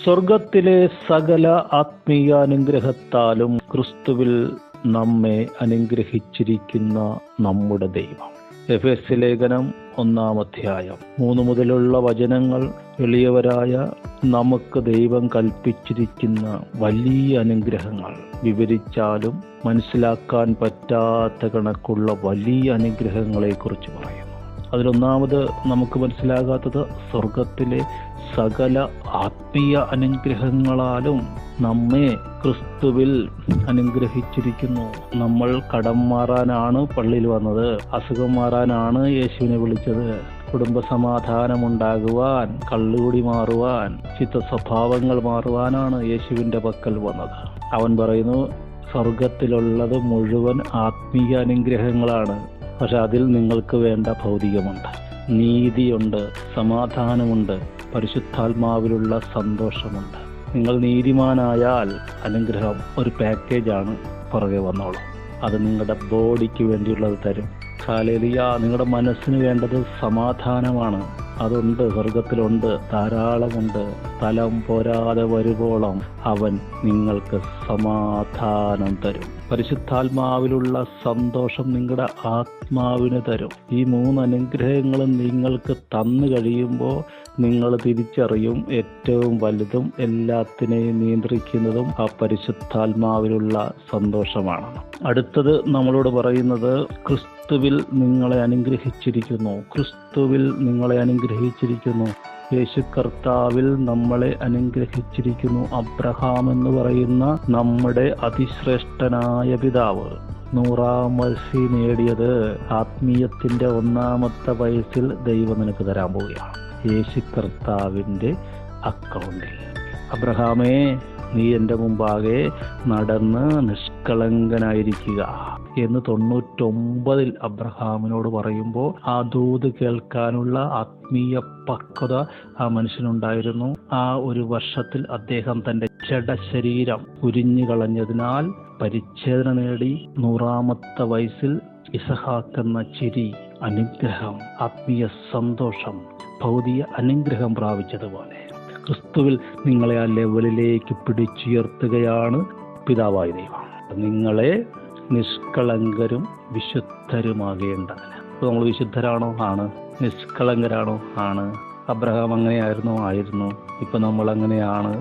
സ്വർഗത്തിലെ സകല ആത്മീയാനുഗ്രഹത്താലും ക്രിസ്തുവിൽ നമ്മെ അനുഗ്രഹിച്ചിരിക്കുന്ന നമ്മുടെ ദൈവം. എഫെസ്യ ലേഖനം 1-ാം അധ്യായം 3 മുതലുള്ള വചനങ്ങൾ എളിയവരായ നമുക്ക് ദൈവം കൽപ്പിച്ചിരിക്കുന്ന വലിയ അനുഗ്രഹങ്ങൾ വിവരിച്ചാലും മനസ്സിലാക്കാൻ പറ്റാത്ത കണക്കുള്ള വലിയ അനുഗ്രഹങ്ങളെക്കുറിച്ച് പറയുന്നു. അതിലൊന്നാമത് നമുക്ക് മനസ്സിലാകാത്തത് സ്വർഗത്തിലെ സകല ആത്മീയ അനുഗ്രഹങ്ങളാലും നമ്മെ ക്രിസ്തുവിൽ അനുഗ്രഹിച്ചിരിക്കുന്നു. നമ്മൾ കടം മാറാനാണ് പള്ളിയിൽ വന്നത്, അസുഖം മാറാനാണ് യേശുവിനെ വിളിച്ചത്, കുടുംബ സമാധാനമുണ്ടാകുവാൻ, കള്ളുകൂടി മാറുവാൻ, ചിത്ത സ്വഭാവങ്ങൾ മാറുവാനാണ് യേശുവിൻ്റെ പക്കൽ വന്നത്. അവൻ പറയുന്നു, സ്വർഗത്തിലുള്ളത് മുഴുവൻ ആത്മീയ അനുഗ്രഹങ്ങളാണ്. പക്ഷെ അതിൽ നിങ്ങൾക്ക് വേണ്ട ഭൗതികമുണ്ട്, നീതിയുണ്ട്, സമാധാനമുണ്ട്, പരിശുദ്ധാത്മാവിലുള്ള സന്തോഷമുണ്ട്. നിങ്ങൾ നീതിമാനായാൽ അനുഗ്രഹം ഒരു പാക്കേജാണ് പുറകെ വന്നോളും. അത് നിങ്ങളുടെ ബോഡിക്ക് വേണ്ടിയുള്ളത് തരും. ഹല്ലേലൂയ. നിങ്ങളുടെ മനസ്സിന് വേണ്ടത് സമാധാനമാണ്. അതുണ്ട്, സ്വർഗത്തിലുണ്ട്, ധാരാളമുണ്ട്. സ്ഥലം പോരാതെ വരുവോളം അവൻ നിങ്ങൾക്ക് സമാധാനം തരും. പരിശുദ്ധാത്മാവിലുള്ള സന്തോഷം നിങ്ങളുടെ ആത്മാവിന് തരും. ഈ 3 അനുഗ്രഹങ്ങളും നിങ്ങൾക്ക് തന്നു കഴിയുമ്പോൾ നിങ്ങൾ തിരിച്ചറിയും ഏറ്റവും വലുതും എല്ലാത്തിനെയും നിയന്ത്രിക്കുന്നതും ആ പരിശുദ്ധാത്മാവിലുള്ള സന്തോഷമാണ്. അടുത്തത് നമ്മളോട് പറയുന്നത് ക്രിസ്തുവിൽ നിങ്ങളെ അനുഗ്രഹിച്ചിരിക്കുന്നു. ക്രിസ്തുവിൽ നിങ്ങളെ അനുഗ്രഹിച്ചിരിക്കുന്നു. യേശു കർത്താവിൽ നമ്മളെ അനുഗ്രഹിച്ചിരിക്കുന്നു. അബ്രഹാം എന്ന് പറയുന്ന നമ്മുടെ അതിശ്രേഷ്ഠനായ പിതാവ് 100-ാം വയസ്സിൽ നേടിയത് ആത്മീയത്തിന്റെ 1-ാമത്തെ വയസ്സിൽ ദൈവം നിനക്ക് തരാൻ പോവുകയാണ്. യേശു കർത്താവിൻ്റെ അക്കൗണ്ടിൽ. അബ്രഹാമേ, നീ എൻ്റെ മുമ്പാകെ നടന്ന് നിഷ്കളങ്കനായിരിക്കുക എന്ന് 99 അബ്രഹാമിനോട് പറയുമ്പോൾ ആ ദൂത് കേൾക്കാനുള്ള ആത്മീയ പക്വത ആ മനുഷ്യനുണ്ടായിരുന്നു. ആ ഒരു വർഷത്തിൽ അദ്ദേഹം തൻ്റെ ജഡശരീരം ഉരിഞ്ഞു കളഞ്ഞതിനാൽ പരിച്ഛേദന നേടി 100-ാമത്തെ വയസ്സിൽ ഇസഹാക്ക് എന്ന ചിരി, അനുഗ്രഹം, ആത്മീയ സന്തോഷം, ഭൗതിക അനുഗ്രഹം പ്രാപിച്ചതുപോലെ ക്രിസ്തുവിൽ നിങ്ങളെ ആ ലെവലിലേക്ക് പിടിച്ചുയർത്തുകയാണ് പിതാവായ ദൈവം. നിങ്ങളെ നിഷ്കളങ്കരും വിശുദ്ധരുമാകേണ്ടതിന്. നമ്മൾ വിശുദ്ധരാണോ? ആണ്. നിഷ്കളങ്കരാണോ? ആണ്. അബ്രഹാം അങ്ങനെയായിരുന്നോ? ആയിരുന്നു. ഇപ്പം നമ്മൾ അങ്ങനെയാണ്.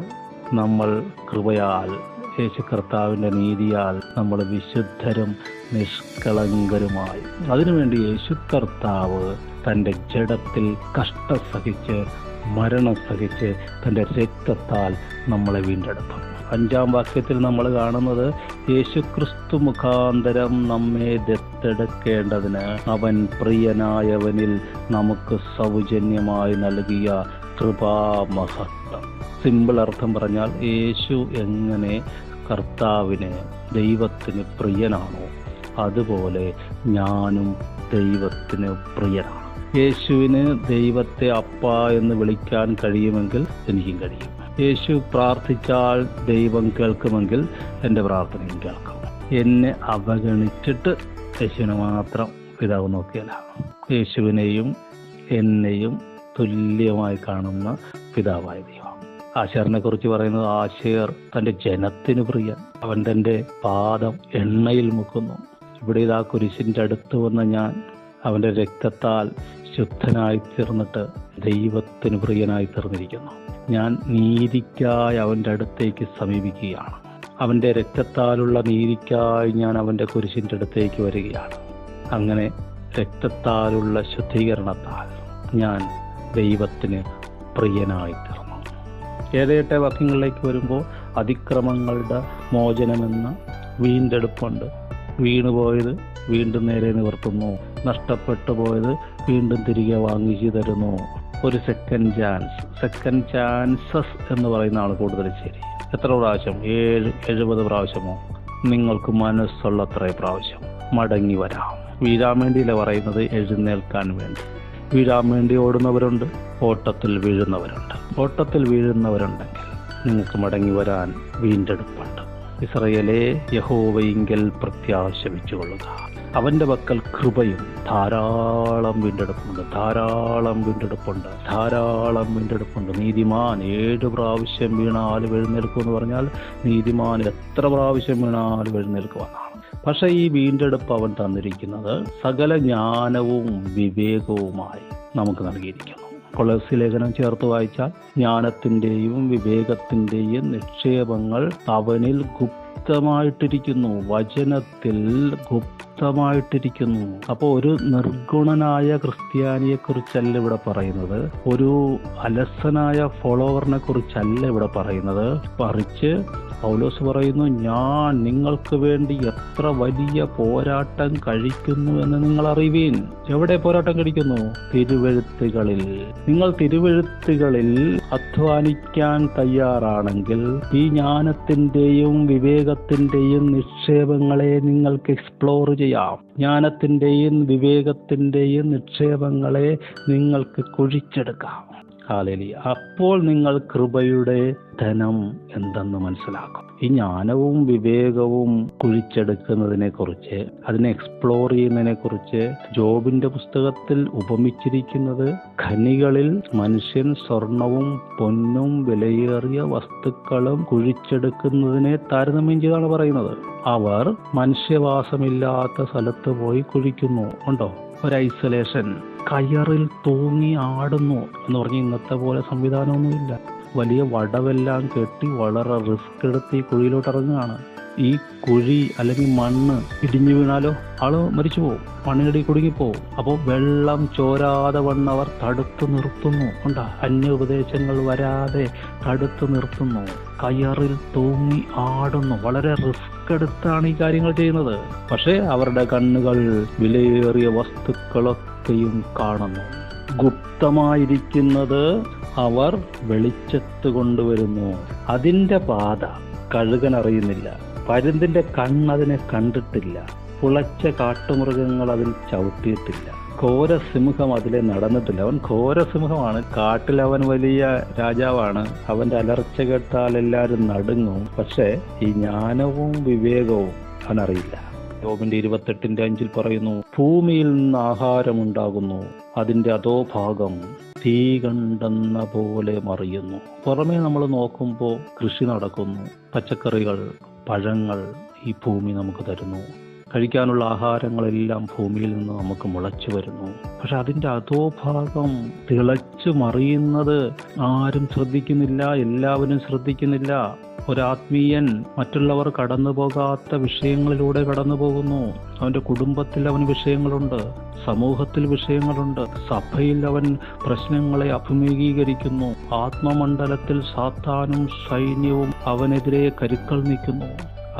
നമ്മൾ കൃപയാൽ, യേശു കർത്താവിൻ്റെ നീതിയാൽ നമ്മൾ വിശുദ്ധരും നിഷ്കളങ്കരുമായി. അതിനുവേണ്ടി യേശു കർത്താവ് തൻ്റെ ജഡത്തിൽ കഷ്ടം സഹിച്ച്, മരണം സഹിച്ച്, തൻ്റെ രക്തത്താൽ നമ്മളെ വീണ്ടെടുത്തു. 5-ാം വാക്യത്തിൽ നമ്മൾ കാണുന്നത് യേശുക്രിസ്തു മുഖാന്തരം നമ്മെ ദത്തെടുക്കേണ്ടതിന് അവൻ പ്രിയനായവനിൽ നമുക്ക് സൗജന്യമായി നൽകിയ കൃപാമഹത്വം. സിമ്പിൾ അർത്ഥം പറഞ്ഞാൽ, യേശു എങ്ങനെ കർത്താവിന്, ദൈവത്തിന് പ്രിയനാണോ അതുപോലെ ഞാനും ദൈവത്തിന് പ്രിയനാണ്. യേശുവിന് ദൈവത്തെ അപ്പ എന്ന് വിളിക്കാൻ കഴിയുമെങ്കിൽ എനിക്കും കഴിയും. യേശു പ്രാർത്ഥിച്ചാൽ ദൈവം കേൾക്കുമെങ്കിൽ എൻ്റെ പ്രാർത്ഥനയും കേൾക്കും. എന്നെ അവഗണിച്ചിട്ട് യേശുവിനെ മാത്രം പിതാവ് നോക്കിയല്ല, യേശുവിനെയും എന്നെയും തുല്യമായി കാണുന്ന പിതാവായ ദൈവം. ആശേറിനെ കുറിച്ച് പറയുന്നത്, ആശേർ തൻ്റെ ജനത്തിന് പ്രിയൻ, അവൻ തൻ്റെ പാദം എണ്ണയിൽ മുക്കുന്നു. ഇവിടെ ഇതാ കുരിശിൻ്റെ അടുത്ത് വന്ന ഞാൻ അവൻ്റെ രക്തത്താൽ ശുദ്ധനായി തീർന്നിട്ട് ദൈവത്തിന് പ്രിയനായി തീർന്നിരിക്കുന്നു. ഞാൻ നീതിക്കായി അവൻ്റെ അടുത്തേക്ക് സമീപിക്കുകയാണ്. അവൻ്റെ രക്തത്താലുള്ള നീതിക്കായി ഞാൻ അവൻ്റെ കുരിശിൻ്റെ അടുത്തേക്ക് വരികയാണ്. അങ്ങനെ രക്തത്താലുള്ള ശുദ്ധീകരണത്താൽ ഞാൻ ദൈവത്തിന് പ്രിയനായി തീർന്നു. 7-8 വാക്യങ്ങളിലേക്ക് വരുമ്പോൾ അതിക്രമങ്ങളുടെ മോചനമെന്ന വീണ്ടെടുപ്പുണ്ട്. വീണുപോയത് വീണ്ടും നേരെ നിവർത്തുന്നു, നഷ്ടപ്പെട്ടു പോയത് വീണ്ടും തിരികെ വാങ്ങിച്ചു തരുന്നു. ഒരു സെക്കൻഡ് ചാൻസസ് എന്ന് പറയുന്നതാണ് കൂടുതൽ ശരി. എത്ര പ്രാവശ്യം? 70 പ്രാവശ്യമോ? നിങ്ങൾക്ക് മനസ്സുള്ളത്ര പ്രാവശ്യം മടങ്ങി വരാം. വീഴാൻ വേണ്ടിയില്ല പറയുന്നത്, എഴുന്നേൽക്കാൻ വേണ്ടി. വീഴാൻ വേണ്ടി ഓടുന്നവരുണ്ട്, ഓട്ടത്തിൽ വീഴുന്നവരുണ്ട്. ഓട്ടത്തിൽ വീഴുന്നവരുണ്ടെങ്കിൽ നിങ്ങൾക്ക് മടങ്ങി വരാൻ വീണ്ടെടുപ്പുണ്ട്. ഇസ്രായേലേ, യഹോവയിങ്കൽ പ്രത്യാശ വെച്ചുകൊള്ളുക. അവൻ്റെ പക്കൽ കൃപയും ധാരാളം വീണ്ടെടുപ്പുണ്ട്. നീതിമാൻ 7 പ്രാവശ്യം വീണാലും എഴുന്നേൽക്കും എന്ന് പറഞ്ഞാൽ നീതിമാൻ എത്ര പ്രാവശ്യം വീണാലും എഴുന്നേൽക്കുമെന്നാണ്. പക്ഷെ ഈ വീണ്ടെടുപ്പ് അവൻ തന്നിരിക്കുന്നത് സകല ജ്ഞാനവും വിവേകവുമായി നമുക്ക് നൽകിയിരിക്കുന്നു. കൊളോസ്യ ലേഖനം ചേർത്ത് വായിച്ചാൽ ജ്ഞാനത്തിൻ്റെയും വിവേകത്തിൻ്റെയും നിക്ഷേപങ്ങൾ അവനിൽ ഗുപ്തമായിട്ടിരിക്കുന്നു, വചനത്തിൽ ഗുപ്തമായിട്ടിരിക്കുന്നു. അപ്പോൾ ഒരു നിർഗുണനായ ക്രിസ്ത്യാനിയെ കുറിച്ചല്ല ഇവിടെ പറയുന്നത്, ഒരു അലസനായ ഫോളോവറിനെ കുറിച്ചല്ല ഇവിടെ പറയുന്നത്. മറിച്ച് പൗലോസ് പറയുന്നു, ഞാൻ നിങ്ങൾക്ക് വേണ്ടി എത്ര വലിയ പോരാട്ടം കഴിക്കുന്നു എന്ന് നിങ്ങൾ അറിവീൻ. എവിടെ പോരാട്ടം കഴിക്കുന്നു? തിരുവെഴുത്തുകളിൽ. നിങ്ങൾ തിരുവെഴുത്തുകളിൽ അധ്വാനിക്കാൻ തയ്യാറാണെങ്കിൽ ഈ ജ്ഞാനത്തിൻ്റെയും വിവേകത്തിൻ്റെയും നിക്ഷേപങ്ങളെ നിങ്ങൾക്ക് എക്സ്പ്ലോർ ചെയ്യാം. ജ്ഞാനത്തിൻ്റെയും വിവേകത്തിൻ്റെയും നിക്ഷേപങ്ങളെ നിങ്ങൾക്ക് കുഴിച്ചെടുക്കാം. ഹല്ലേലൂയ. അപ്പോൾ നിങ്ങൾ കൃപയുടെ ധനം എന്തെന്ന് മനസ്സിലാക്കും. ഈ ജ്ഞാനവും വിവേകവും കുഴിച്ചെടുക്കുന്നതിനെ കുറിച്ച്, അതിനെ എക്സ്പ്ലോർ ചെയ്യുന്നതിനെ കുറിച്ച് ജോബിന്റെ പുസ്തകത്തിൽ ഉപമിച്ചിരിക്കുന്നത് ഖനികളിൽ മനുഷ്യൻ സ്വർണവും പൊന്നും വിലയേറിയ വസ്തുക്കളും കുഴിച്ചെടുക്കുന്നതിനെ താരതമ്യം ചെയ്താണ് പറയുന്നത്. അവർ മനുഷ്യവാസമില്ലാത്ത സ്ഥലത്ത് പോയി കുഴിക്കുന്നു. ഉണ്ടോ? ഒരു ഐസൊലേഷൻ. കയറിൽ തൂങ്ങി ആടുന്നു എന്ന് പറഞ്ഞ് ഇന്നത്തെ പോലെ സംവിധാനമൊന്നുമില്ല. വലിയ വടവെല്ലാം കെട്ടി വളരെ റിസ്ക് എടുത്ത് ഈ കുഴിയിലോട്ട് ഇറങ്ങുകയാണ്. ഈ കുഴി അല്ലെങ്കിൽ മണ്ണ് ഇടിഞ്ഞു വീണാലോ ആള് മരിച്ചു പോകും, മണ്ണിനടി കുടുങ്ങിപ്പോവും. അപ്പോൾ വെള്ളം ചോരാതെ വണ്ണവർ തടുത്തു നിർത്തുന്നു. ഉണ്ടാ, അന്യ ഉപദേശങ്ങൾ വരാതെ തടുത്തു നിർത്തുന്നു. കയറിൽ തൂങ്ങി ആടുന്നു. വളരെ റിസ്ക് എടുത്താണ് ഈ കാര്യങ്ങൾ ചെയ്യുന്നത്. പക്ഷേ അവരുടെ കണ്ണുകൾ വിലയേറിയ വസ്തുക്കളൊക്കെയും കാണുന്നു. ഗുപ്തമായിരിക്കുന്നത് അവർ വെളിച്ചത്ത് കൊണ്ടുവരുന്നു. അതിൻ്റെ പാത കഴുകൻ അറിയുന്നില്ല, പരുന്തിന്റെ കണ്ണതിനെ കണ്ടിട്ടില്ല, പുളച്ച കാട്ടുമൃഗങ്ങൾ അതിൽ ചവിട്ടിയിട്ടില്ല, ഘോരസിംഹം അതിലെ നടന്നിട്ടില്ല. അവൻ ഘോരസിംഹമാണ്, കാട്ടിൽ അവൻ വലിയ രാജാവാണ്. അവന്റെ അലർച്ച കേട്ടാൽ എല്ലാവരും നടുങ്ങും. പക്ഷേ ഈ ജ്ഞാനവും വിവേകവും അവനറിയില്ല. യോബിന്റെ 28:5 പറയുന്നു, ഭൂമിയിൽ നിന്ന് ആഹാരമുണ്ടാകുന്നു, അതിന്റെ അധോഭാഗം തീ കണ്ടെന്ന പോലെ മറിയുന്നു. പുറമേ നമ്മൾ നോക്കുമ്പോൾ കൃഷി നടക്കുന്നു, പച്ചക്കറികൾ, പഴങ്ങൾ ഈ ഭൂമി നമുക്ക് തരുന്നു. കഴിക്കാനുള്ള ആഹാരങ്ങളെല്ലാം ഭൂമിയിൽ നിന്ന് നമുക്ക് മുളച്ചു വരുന്നു. പക്ഷെ അതിൻ്റെ അധോഭാഗം തിളച്ചു മറിയുന്നത് ആരും ശ്രദ്ധിക്കുന്നില്ല, എല്ലാവരും ശ്രദ്ധിക്കുന്നില്ല. ഒരാത്മീയൻ മറ്റുള്ളവർ കടന്നു പോകാത്ത വിഷയങ്ങളിലൂടെ കടന്നു പോകുന്നു. അവൻ്റെ കുടുംബത്തിൽ അവന് വിഷയങ്ങളുണ്ട്, സമൂഹത്തിൽ വിഷയങ്ങളുണ്ട്, സഭയിൽ അവൻ പ്രശ്നങ്ങളെ അഭിമുഖീകരിക്കുന്നു. ആത്മമണ്ഡലത്തിൽ സാത്താനും സൈന്യവും അവനെതിരെ കരുക്കൾ നീക്കുന്നു.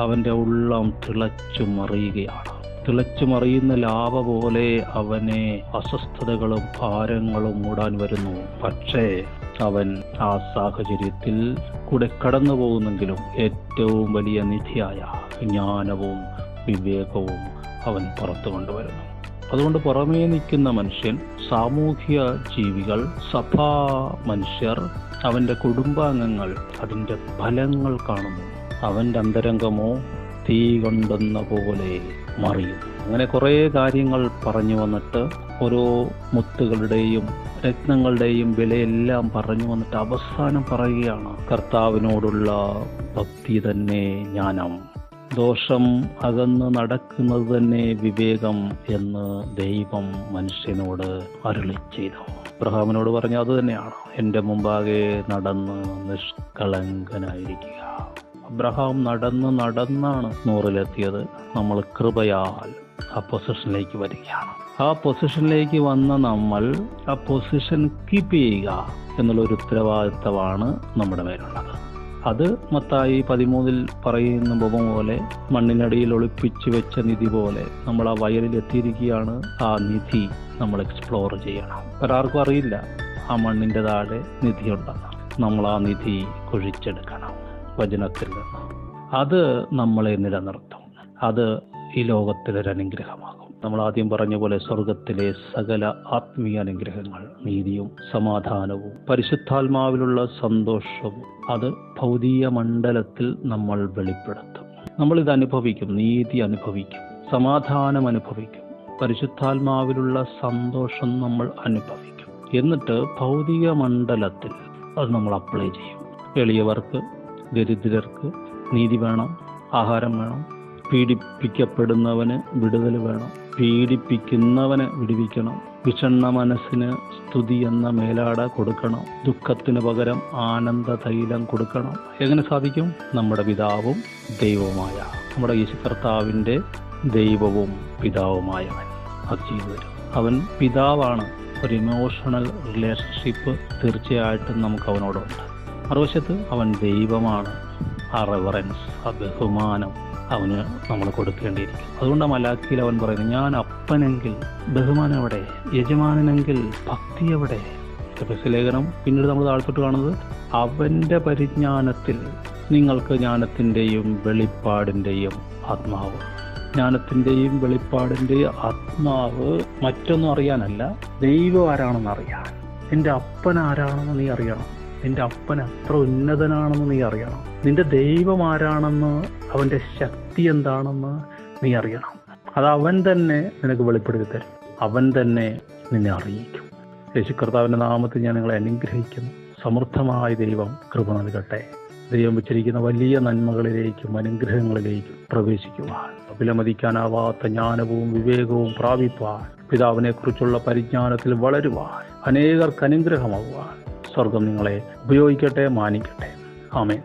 അവൻ്റെ ഉള്ളം തിളച്ചു മറിയുകയാണ്. തിളച്ചു മറിയുന്ന ലാവ പോലെ അവനെ അസ്വസ്ഥതകളും ഭാരങ്ങളും മൂടാൻ വരുന്നു. പക്ഷേ അവൻ ആ സാഹചര്യത്തിൽ കൂടെ കടന്നു പോകുന്നെങ്കിലും ഏറ്റവും വലിയ നിധിയായ ജ്ഞാനവും വിവേകവും അവൻ പുറത്തു കൊണ്ടുവരുന്നു. അതുകൊണ്ട് പുറമേ നിൽക്കുന്ന മനുഷ്യൻ, സാമൂഹ്യ ജീവികൾ, സഭാ മനുഷ്യർ, അവൻ്റെ കുടുംബാംഗങ്ങൾ അതിൻ്റെ ഫലങ്ങൾ കാണുന്നു. അവൻ്റെ അന്തരംഗമോ തീ കൊണ്ടെന്ന പോലെ മറിയുന്നു. അങ്ങനെ കുറേ കാര്യങ്ങൾ പറഞ്ഞു വന്നിട്ട് ഓരോ മുത്തുകളുടെയും രത്നങ്ങളുടെയും വിലയെല്ലാം പറഞ്ഞു വന്നിട്ട് അവസാനം പറയുകയാണ്, കർത്താവിനോടുള്ള ഭക്തി തന്നെ ജ്ഞാനം, ദോഷം അകന്ന് നടക്കുന്നത് തന്നെ വിവേകം എന്ന് ദൈവം മനുഷ്യനോട് അരുളി ചെയ്തു. അബ്രഹാമിനോട് പറഞ്ഞ അത് തന്നെയാണ്, എൻ്റെ മുമ്പാകെ നടന്ന് നിഷ്കളങ്കനായിരിക്കുക. അബ്രഹാം നടന്നാണ് 100-ലെത്തിയത്. നമ്മൾ കൃപയാൽ ആ പൊസിഷനിലേക്ക് വരികയാണ്. ആ പൊസിഷനിലേക്ക് വന്ന നമ്മൾ ആ പൊസിഷൻ കീപ്പ് ചെയ്യുക എന്നുള്ളൊരു ഉത്തരവാദിത്തമാണ് നമ്മുടെ മേലുള്ളത്. അത് മത്തായി 13 പറയുന്ന ബൊമ്മ പോലെ, മണ്ണിനടിയിൽ ഒളിപ്പിച്ചു വെച്ച നിധി പോലെ നമ്മൾ ആ വയലിൽ എത്തിയിരിക്കുകയാണ്. ആ നിധി നമ്മൾ എക്സ്പ്ലോർ ചെയ്യണം. ഒരാർക്കും അറിയില്ല ആ മണ്ണിൻ്റെ താഴെ നിധിയുണ്ടെന്ന്. നമ്മൾ ആ നിധി കുഴിച്ചെടുക്കണം വചനത്തിൽ നിന്ന്. അത് നമ്മളെ നിലനിർത്തും. അത് ഈ ലോകത്തിലൊരു അനുഗ്രഹമാകും. നമ്മൾ ആദ്യം പറഞ്ഞ പോലെ സ്വർഗത്തിലെ സകല ആത്മീയ അനുഗ്രഹങ്ങൾ, നീതിയും സമാധാനവും പരിശുദ്ധാത്മാവിലുള്ള സന്തോഷവും അത് ഭൗതിക മണ്ഡലത്തിൽ നമ്മൾ വെളിപ്പെടുത്തും. നമ്മളിത് അനുഭവിക്കും, നീതി അനുഭവിക്കും, സമാധാനം അനുഭവിക്കും. പരിശുദ്ധാത്മാവിലുള്ള സന്തോഷം നമ്മൾ അനുഭവിക്കും. എന്നിട്ട് ഭൗതിക മണ്ഡലത്തിൽ അത് നമ്മൾ അപ്ലൈ ചെയ്യും. എളിയവർക്ക്, ദരിദ്രർക്ക് നീതി വേണം, ആഹാരം വേണം. പീഡിപ്പിക്കപ്പെടുന്നവന് വിടുതൽ വേണം, പീഡിപ്പിക്കുന്നവന് വിടുവിക്കണം. വിഷണ്ണ മനസ്സിന് സ്തുതി എന്ന മേലാട കൊടുക്കണം. ദുഃഖത്തിന് പകരം ആനന്ദ തൈലം കൊടുക്കണം. എങ്ങനെ സാധിക്കും? നമ്മുടെ പിതാവും ദൈവവുമായ, നമ്മുടെ യേശു കർത്താവിൻ്റെ ദൈവവും പിതാവുമായവൻ അത് ചെയ്തു തരും. അവൻ പിതാവാണ്. ഒരു ഇമോഷണൽ റിലേഷൻഷിപ്പ് തീർച്ചയായിട്ടും നമുക്ക് അവനോടുണ്ട്. മറുവശത്ത് അവൻ ദൈവമാണ്. ആ റെവറൻസ്, ആ ബഹുമാനം അവന് നമ്മൾ കൊടുക്കേണ്ടിയിരിക്കും. അതുകൊണ്ട് മലാഖിയിൽ അവൻ പറയുന്നത്, ഞാൻ അപ്പനെങ്കിൽ ബഹുമാനം എവിടെ, യജമാനെങ്കിൽ ഭക്തി എവിടെ? ലേഖനം പിന്നീട് നമ്മൾ താഴ്ത്തിട്ട് കാണുന്നത്, അവൻ്റെ പരിജ്ഞാനത്തിൽ നിങ്ങൾക്ക് ജ്ഞാനത്തിൻ്റെയും വെളിപ്പാടിൻ്റെയും ആത്മാവ്. ജ്ഞാനത്തിൻ്റെയും വെളിപ്പാടിൻ്റെയും ആത്മാവ് മറ്റൊന്നും അറിയാനല്ല, ദൈവം ആരാണെന്ന് അറിയാൻ. നിന്റെ അപ്പൻ ആരാണെന്ന് നീ അറിയണം. നിന്റെ അപ്പൻ എത്ര ഉന്നതനാണെന്ന് നീ അറിയണം. നിന്റെ ദൈവം ആരാണെന്ന്, അവൻ്റെ ശക്തി എന്താണെന്ന് നീ അറിയണം. അത് അവൻ തന്നെ നിനക്ക് വെളിപ്പെടുത്തി തരും. അവൻ തന്നെ നിന്നെ അറിയിക്കും. യേശു കർത്താവിൻ്റെ നാമത്തിൽ ഞാൻ നിങ്ങളെ അനുഗ്രഹിക്കുന്നു. സമൃദ്ധമായ ദൈവം കൃപ നൽകട്ടെ. ദൈവം വെച്ചിരിക്കുന്ന വലിയ നന്മകളിലേക്കും അനുഗ്രഹങ്ങളിലേക്കും പ്രവേശിക്കുവാൻ, വിലമതിക്കാനാവാത്ത ജ്ഞാനവും വിവേകവും പ്രാപിപ്പാൻ, പിതാവിനെ കുറിച്ചുള്ള പരിജ്ഞാനത്തിൽ വളരുവാൻ, അനേകർക്ക് അനുഗ്രഹമാകുവാൻ സ്വർഗം നിങ്ങളെ ഉപയോഗിക്കട്ടെ, മാനിക്കട്ടെ. ആമേൻ.